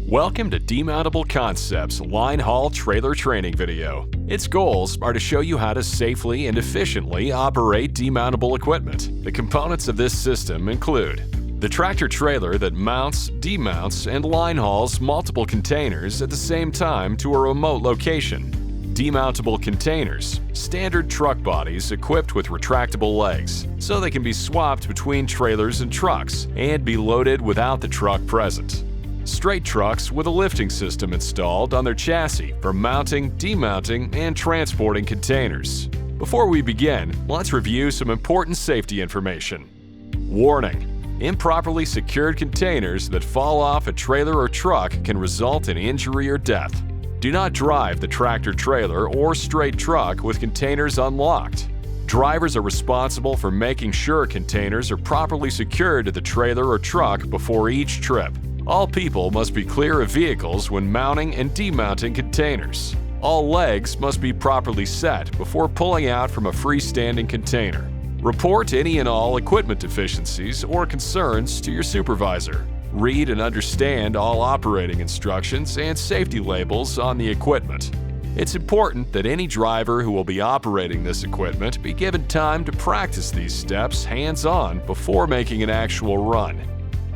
Welcome to DMountable Concepts line haul trailer training video. Its goals are to show you how to safely and efficiently operate demountable equipment. The components of this system include the tractor trailer that mounts, demounts, and line hauls multiple containers at the same time to a remote location. Demountable containers, standard truck bodies equipped with retractable legs, so they can be swapped between trailers and trucks and be loaded without the truck present. Straight trucks with a lifting system installed on their chassis for mounting, demounting, and transporting containers. Before we begin, let's review some important safety information. Warning: improperly secured containers that fall off a trailer or truck can result in injury or death. Do not drive the tractor trailer or straight truck with containers unlocked. Drivers are responsible for making sure containers are properly secured to the trailer or truck before each trip. All people must be clear of vehicles when mounting and demounting containers. All legs must be properly set before pulling out from a freestanding container. Report any and all equipment deficiencies or concerns to your supervisor. Read and understand all operating instructions and safety labels on the equipment. It's important that any driver who will be operating this equipment be given time to practice these steps hands-on before making an actual run.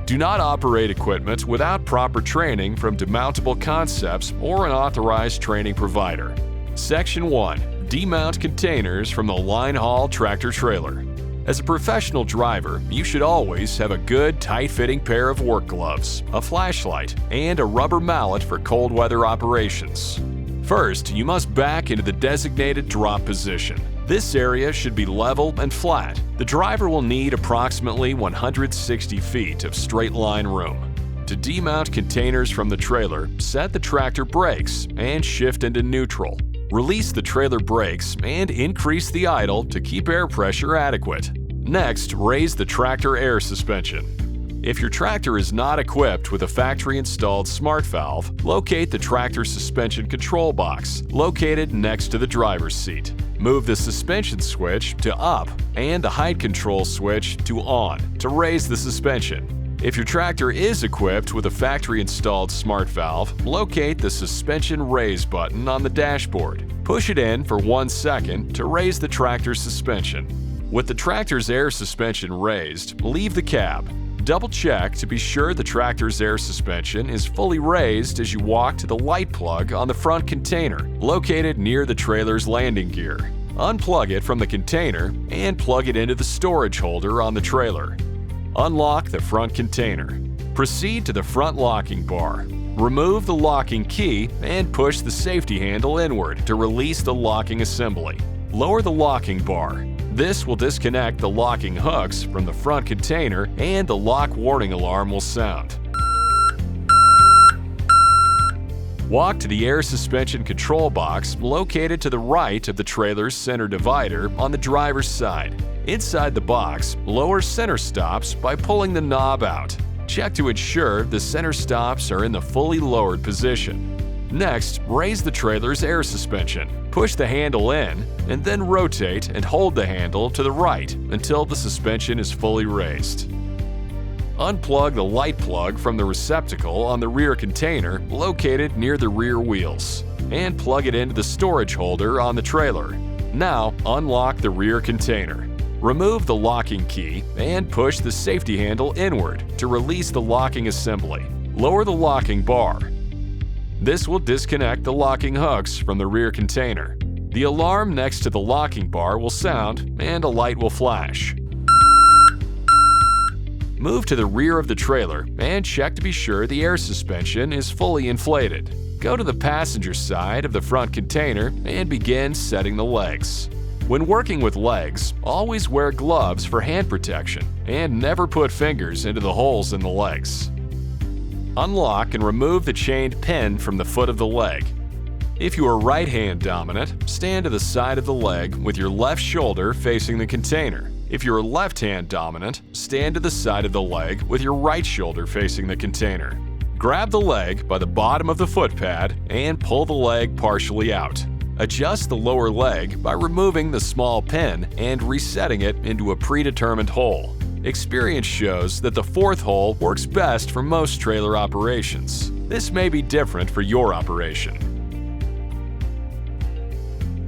Do not operate equipment without proper training from DMountable Concepts or an authorized training provider. Section 1. Demount containers from the line haul tractor trailer. As a professional driver, you should always have a good, tight-fitting pair of work gloves, a flashlight, and a rubber mallet for cold weather operations. First, you must back into the designated drop position. This area should be level and flat. The driver will need approximately 160 feet of straight line room. To demount containers from the trailer, set the tractor brakes and shift into neutral. Release the trailer brakes and increase the idle to keep air pressure adequate. Next, raise the tractor air suspension. If your tractor is not equipped with a factory-installed smart valve, locate the tractor suspension control box located next to the driver's seat. Move the suspension switch to up and the height control switch to on to raise the suspension. If your tractor is equipped with a factory-installed smart valve, locate the suspension raise button on the dashboard. Push it in for 1 second to raise the tractor's suspension. With the tractor's air suspension raised, leave the cab. Double-check to be sure the tractor's air suspension is fully raised as you walk to the light plug on the front container, located near the trailer's landing gear. Unplug it from the container and plug it into the storage holder on the trailer. Unlock the front container. Proceed to the front locking bar. Remove the locking key and push the safety handle inward to release the locking assembly. Lower the locking bar. This will disconnect the locking hooks from the front container and the lock warning alarm will sound. Walk to the air suspension control box located to the right of the trailer's center divider on the driver's side. Inside the box, lower center stops by pulling the knob out. Check to ensure the center stops are in the fully lowered position. Next, raise the trailer's air suspension. Push the handle in, and then rotate and hold the handle to the right until the suspension is fully raised. Unplug the light plug from the receptacle on the rear container located near the rear wheels, and plug it into the storage holder on the trailer. Now, unlock the rear container. Remove the locking key and push the safety handle inward to release the locking assembly. Lower the locking bar. This will disconnect the locking hooks from the rear container. The alarm next to the locking bar will sound and a light will flash. Move to the rear of the trailer and check to be sure the air suspension is fully inflated. Go to the passenger side of the front container and begin setting the legs. When working with legs, always wear gloves for hand protection and never put fingers into the holes in the legs. Unlock and remove the chained pin from the foot of the leg. If you are right-hand dominant, stand to the side of the leg with your left shoulder facing the container. If you are left-hand dominant, stand to the side of the leg with your right shoulder facing the container. Grab the leg by the bottom of the foot pad and pull the leg partially out. Adjust the lower leg by removing the small pin and resetting it into a predetermined hole. Experience shows that the fourth hole works best for most trailer operations. This may be different for your operation.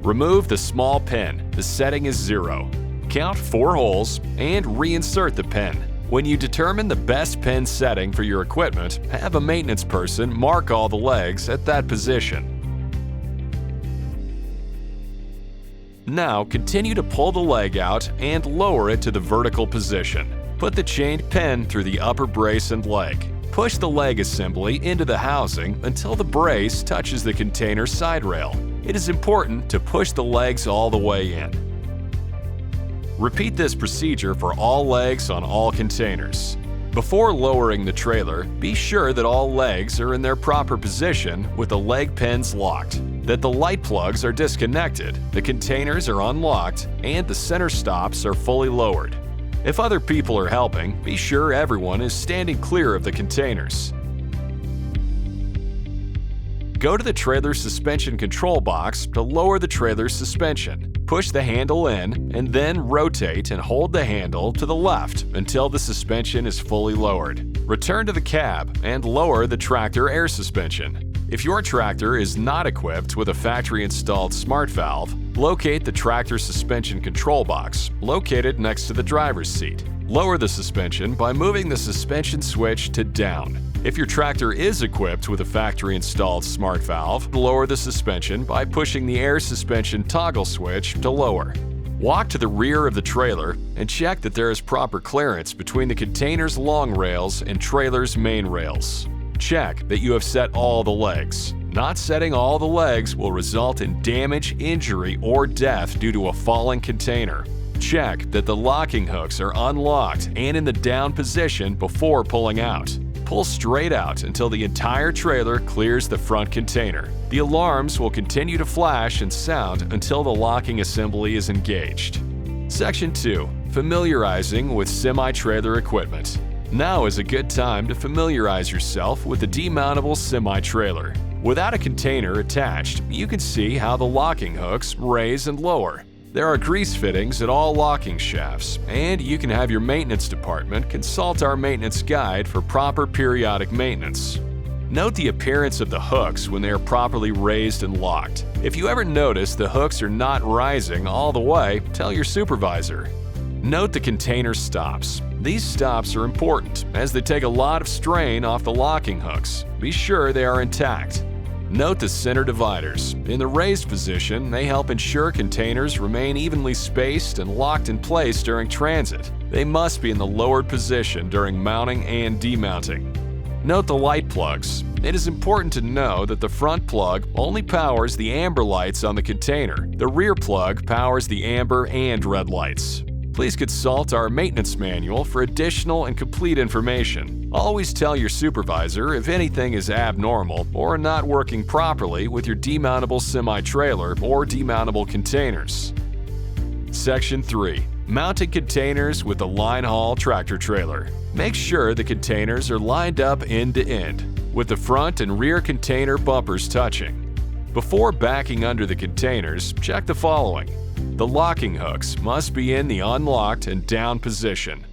Remove the small pin. The setting is 0. Count 4 holes and reinsert the pin. When you determine the best pin setting for your equipment, have a maintenance person mark all the legs at that position. Now continue to pull the leg out and lower it to the vertical position. Put the chained pin through the upper brace and leg. Push the leg assembly into the housing until the brace touches the container side rail. It is important to push the legs all the way in. Repeat this procedure for all legs on all containers. Before lowering the trailer, be sure that all legs are in their proper position with the leg pins locked, that the light plugs are disconnected, the containers are unlocked, and the center stops are fully lowered. If other people are helping, be sure everyone is standing clear of the containers. Go to the trailer suspension control box to lower the trailer's suspension. Push the handle in and then rotate and hold the handle to the left until the suspension is fully lowered. Return to the cab and lower the tractor air suspension. If your tractor is not equipped with a factory-installed smart valve, locate the tractor suspension control box located next to the driver's seat. Lower the suspension by moving the suspension switch to down. If your tractor is equipped with a factory-installed smart valve, lower the suspension by pushing the air suspension toggle switch to lower. Walk to the rear of the trailer and check that there is proper clearance between the container's long rails and trailer's main rails. Check that you have set all the legs. Not setting all the legs will result in damage, injury, or death due to a falling container. Check that the locking hooks are unlocked and in the down position before pulling out. Pull straight out until the entire trailer clears the front container. The alarms will continue to flash and sound until the locking assembly is engaged. Section 2. Familiarizing with semi-trailer equipment. Now is a good time to familiarize yourself with the demountable semi-trailer. Without a container attached, you can see how the locking hooks raise and lower. There are grease fittings at all locking shafts, and you can have your maintenance department consult our maintenance guide for proper periodic maintenance. Note the appearance of the hooks when they are properly raised and locked. If you ever notice the hooks are not rising all the way, tell your supervisor. Note the container stops. These stops are important as they take a lot of strain off the locking hooks. Be sure they are intact. Note the center dividers. In the raised position, they help ensure containers remain evenly spaced and locked in place during transit. They must be in the lowered position during mounting and demounting. Note the light plugs. It is important to know that the front plug only powers the amber lights on the container. The rear plug powers the amber and red lights. Please consult our maintenance manual for additional and complete information. Always tell your supervisor if anything is abnormal or not working properly with your demountable semi-trailer or demountable containers. Section 3. Mounting containers with the line haul tractor trailer. Make sure the containers are lined up end to end, with the front and rear container bumpers touching. Before backing under the containers, check the following. The locking hooks must be in the unlocked and down position.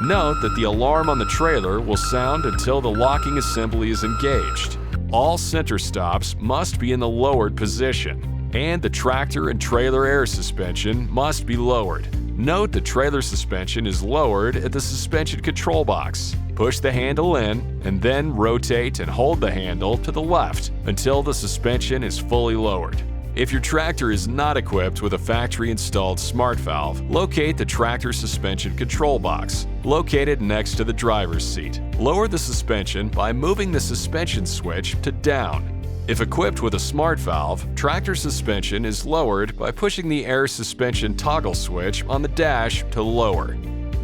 Note that the alarm on the trailer will sound until the locking assembly is engaged. All center stops must be in the lowered position, and the tractor and trailer air suspension must be lowered. Note the trailer suspension is lowered at the suspension control box. Push the handle in and then rotate and hold the handle to the left until the suspension is fully lowered. If your tractor is not equipped with a factory-installed smart valve, locate the tractor suspension control box, located next to the driver's seat. Lower the suspension by moving the suspension switch to down. If equipped with a smart valve, tractor suspension is lowered by pushing the air suspension toggle switch on the dash to lower.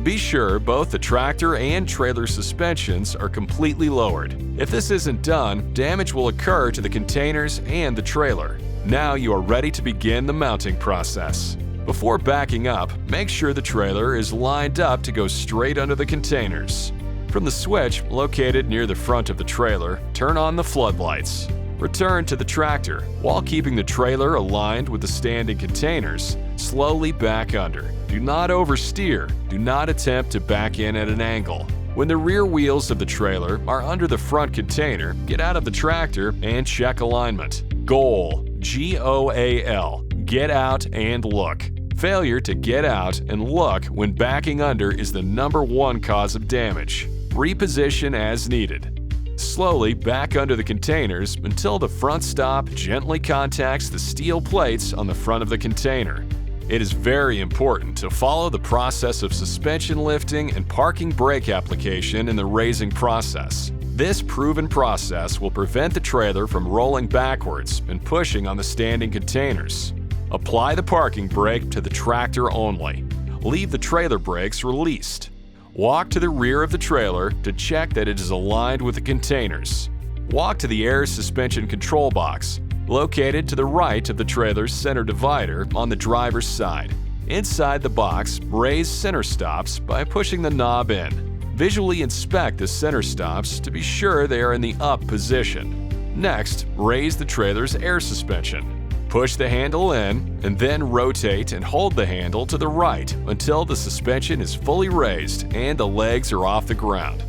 Be sure both the tractor and trailer suspensions are completely lowered. If this isn't done, damage will occur to the containers and the trailer. Now you are ready to begin the mounting process. Before backing up, make sure the trailer is lined up to go straight under the containers. From the switch located near the front of the trailer, turn on the floodlights. Return to the tractor. While keeping the trailer aligned with the standing containers, slowly back under. Do not oversteer. Do not attempt to back in at an angle. When the rear wheels of the trailer are under the front container, get out of the tractor and check alignment. Goal, G-O-A-L, get out and look. Failure to get out and look when backing under is the #1 cause of damage. Reposition as needed. Slowly back under the containers until the front stop gently contacts the steel plates on the front of the container. It is very important to follow the process of suspension lifting and parking brake application in the raising process. This proven process will prevent the trailer from rolling backwards and pushing on the standing containers. Apply the parking brake to the tractor only. Leave the trailer brakes released. Walk to the rear of the trailer to check that it is aligned with the containers. Walk to the air suspension control box, located to the right of the trailer's center divider on the driver's side. Inside the box, raise center stops by pushing the knob in. Visually inspect the center stops to be sure they are in the up position. Next, raise the trailer's air suspension. Push the handle in and then rotate and hold the handle to the right until the suspension is fully raised and the legs are off the ground.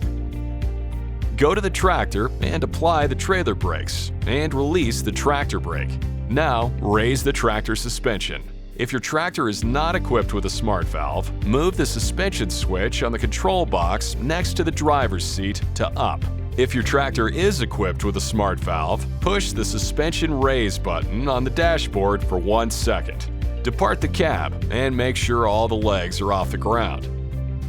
Go to the tractor and apply the trailer brakes and release the tractor brake. Now raise the tractor suspension. If your tractor is not equipped with a smart valve, move the suspension switch on the control box next to the driver's seat to up. If your tractor is equipped with a smart valve, push the suspension raise button on the dashboard for 1 second. Depart the cab and make sure all the legs are off the ground.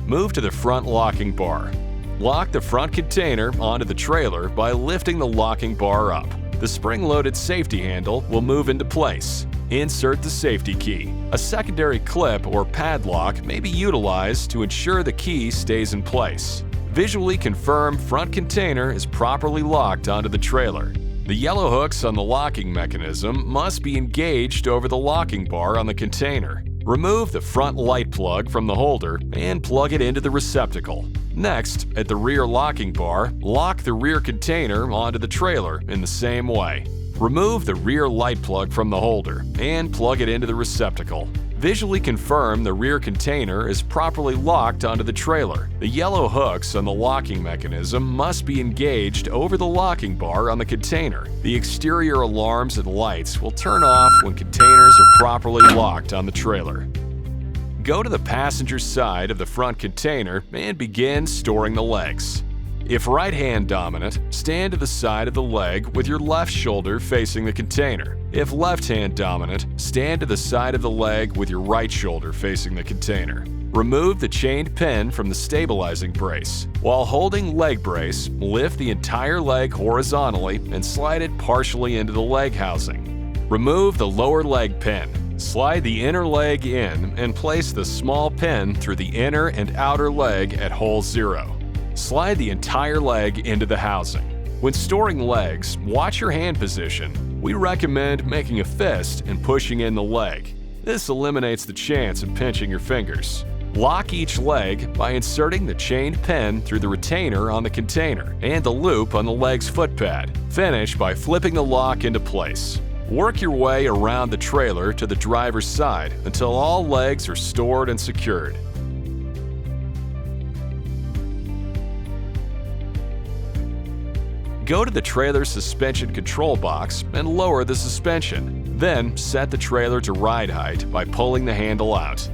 Move to the front locking bar. Lock the front container onto the trailer by lifting the locking bar up. The spring-loaded safety handle will move into place. Insert the safety key. A secondary clip or padlock may be utilized to ensure the key stays in place. Visually confirm front container is properly locked onto the trailer. The yellow hooks on the locking mechanism must be engaged over the locking bar on the container. Remove the front light plug from the holder and plug it into the receptacle. Next, at the rear locking bar, lock the rear container onto the trailer in the same way. Remove the rear light plug from the holder and plug it into the receptacle. Visually confirm the rear container is properly locked onto the trailer. The yellow hooks on the locking mechanism must be engaged over the locking bar on the container. The exterior alarms and lights will turn off when containers are properly locked on the trailer. Go to the passenger side of the front container and begin storing the legs. If right-hand dominant, stand to the side of the leg with your left shoulder facing the container. If left-hand dominant, stand to the side of the leg with your right shoulder facing the container. Remove the chained pin from the stabilizing brace. While holding leg brace, lift the entire leg horizontally and slide it partially into the leg housing. Remove the lower leg pin. Slide the inner leg in and place the small pin through the inner and outer leg at hole 0. Slide the entire leg into the housing. When storing legs, watch your hand position. We recommend making a fist and pushing in the leg. This eliminates the chance of pinching your fingers. Lock each leg by inserting the chained pin through the retainer on the container and the loop on the leg's footpad. Finish by flipping the lock into place. Work your way around the trailer to the driver's side until all legs are stored and secured. Go to the trailer suspension control box and lower the suspension. Then set the trailer to ride height by pulling the handle out.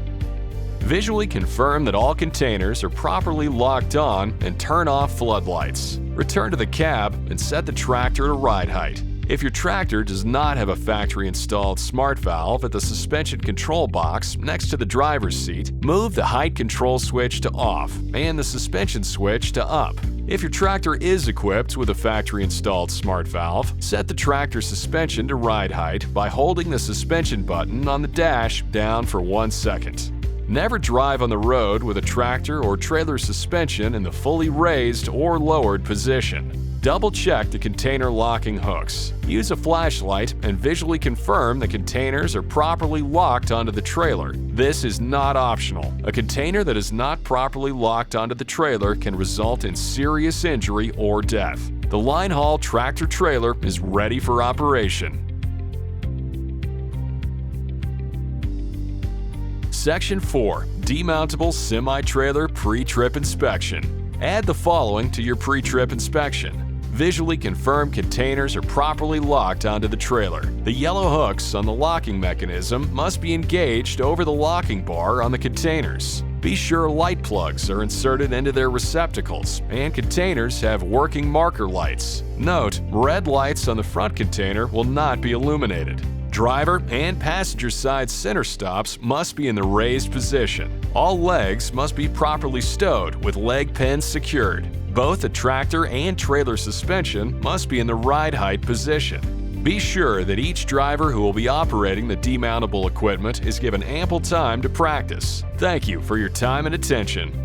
Visually confirm that all containers are properly locked on and turn off floodlights. Return to the cab and set the tractor to ride height. If your tractor does not have a factory-installed smart valve at the suspension control box next to the driver's seat, move the height control switch to off and the suspension switch to up. If your tractor is equipped with a factory-installed smart valve, set the tractor suspension to ride height by holding the suspension button on the dash down for 1 second. Never drive on the road with a tractor or trailer suspension in the fully raised or lowered position. Double-check the container locking hooks. Use a flashlight and visually confirm the containers are properly locked onto the trailer. This is not optional. A container that is not properly locked onto the trailer can result in serious injury or death. The line haul tractor trailer is ready for operation. Section 4. Demountable Semi-Trailer Pre-Trip Inspection. Add the following to your pre-trip inspection. Visually confirm containers are properly locked onto the trailer. The yellow hooks on the locking mechanism must be engaged over the locking bar on the containers. Be sure light plugs are inserted into their receptacles and containers have working marker lights. Note, red lights on the front container will not be illuminated. Driver and passenger side center stops must be in the raised position. All legs must be properly stowed with leg pins secured. Both the tractor and trailer suspension must be in the ride height position. Be sure that each driver who will be operating the demountable equipment is given ample time to practice. Thank you for your time and attention.